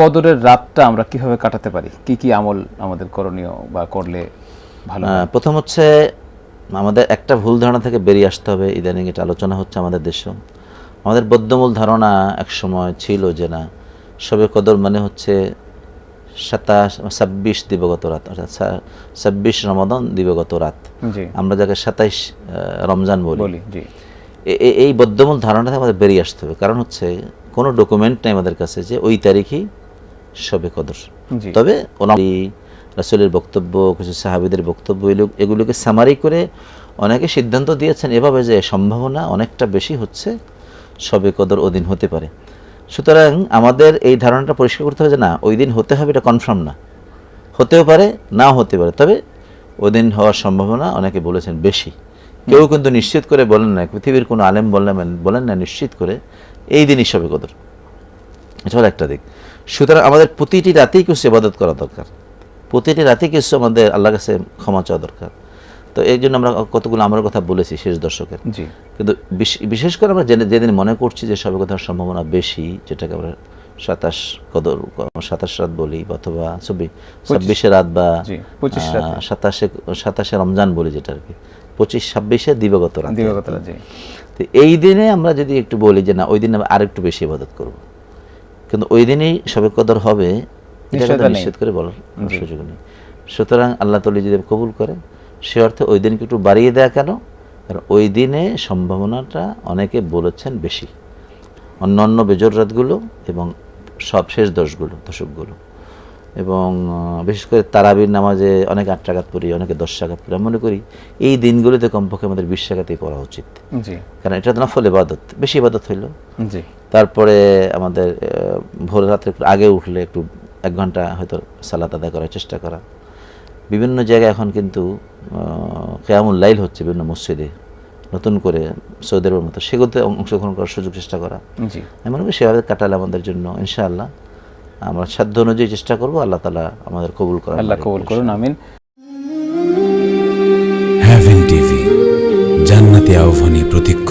কদরের রাতটা আমরা কিভাবে কাটাতে পারি, কি কি আমল আমাদের করণীয় বা করলে ভালো? প্রথম হচ্ছে আমাদের একটা ভুল ধারণা থেকে বেরিয়ে আসতে হবে। ইদানিং এটা আলোচনা হচ্ছে আমাদের দেশে। আমাদের বদ্ধমূল ধারণা এক সময় ছিল যে না, শবে কদর মানে হচ্ছে 26 দিবগত রাত, অর্থাৎ 26 রমাদান দিবগত রাত, আমরা যাকে 27 রমজান বলি। এই বদ্ধমূল ধারণা থেকে আমাদের বেরিয়ে আসতে হবে। কারণ হচ্ছে কোনো ডকুমেন্ট নেই আমাদের কাছে যে ওই তারিখই শবে কদর। তবে রাসূলের বক্তব্য, কিছু সাহাবীদের বক্তব্য, এগুলোকে সামারি করে অনেকে সিদ্ধান্ত দিয়েছেন এভাবে যে সম্ভাবনা অনেকটা বেশি হচ্ছে শবে কদর ওদিন হতে পারে। সুতরাং আমাদের এই ধারণাটা পরিষ্কার করতে হবে যে না, ওই দিন হতে হবে, এটা কনফার্ম না, হতেও পারে নাও হতে পারে, তবে ওই দিন হওয়ার সম্ভাবনা অনেকে বলেছেন বেশি। কেউ কিন্তু নিশ্চিত করে বলেন না, পৃথিবীর কোনো আলেম বলেন না নিশ্চিত করে এই দিনই শবে কদর। এটা হলো একটা দিক। সুতরাং আমাদের প্রতিটি রাতেই কিছু ইবাদত করা দরকার, প্রতিটি রাতেই কিছু আমাদের আল্লাহর কাছে ক্ষমা চাওয়া দরকার। তো এই জন্য আমরা কতগুলো আমার কথা বলেছি শেষ দর্শকের। কিন্তু বিশেষ করে আমরা যেদিন মনে করছি যে শবে কদরের সম্ভাবনা বেশি, যেটাকে আমরা 27 রাত বলি, অথবা 26 রাত বা 27 রমজান বলি, যেটা আর কি 25-26 দিবগত রাত। তো এই দিনে আমরা যদি একটু বলি যে না, ওই দিনে আমরা আরেকটু বেশি ইবাদত করব, কিন্তু ওই দিনেই শবে কদর হবে এটা নিশ্চিত করে বলার সুযোগ নেই। সুতরাং আল্লাহ তাআলা যদি কবুল করে, সে অর্থে ওই দিনকে একটু বাড়িয়ে দেয়া কেন, কারণ ওই দিনে সম্ভাবনাটা অনেকে বলেছেন বেশি অন্যান্য বেজর রাতগুলো এবং সব শেষ দশকগুলো। এবং বিশেষ করে তারাবির নামাজে অনেকে 8 রাকাত পড়ি, অনেকে 10 রাকাত পড়ি। আমি মনে করি এই দিনগুলোতে কমপক্ষে আমাদের 20 রাকাতই পড়া উচিত, কারণ এটা নফল ইবাদত, বেশি ইবাদত হইল। তারপরে আমাদের ভোর রাত্রে একটু আগে উঠলে একটু 1 ঘন্টা হয়তো সালাত আদায় করার চেষ্টা করা। বিভিন্ন জায়গায় এখন কিন্তু কিয়ামুল লাইল হচ্ছে বিভিন্ন মসজিদে, নতুন করে সৌদি আরবের মতো, সেগুলোতে অংশগ্রহণ করার সুযোগ চেষ্টা করা। আমি মনে করি সেভাবে কাটালে আমাদের জন্য ইনশাআল্লাহ আমরা সাধ্য অনুযায়ী চেষ্টা করবো। আল্লাহ তাআলা আমাদের কবুল করেন, আল্লাহ কবুল করুন, আমিন। হেভেন টিভি, জান্নাতি আহ্বানী প্রতীক।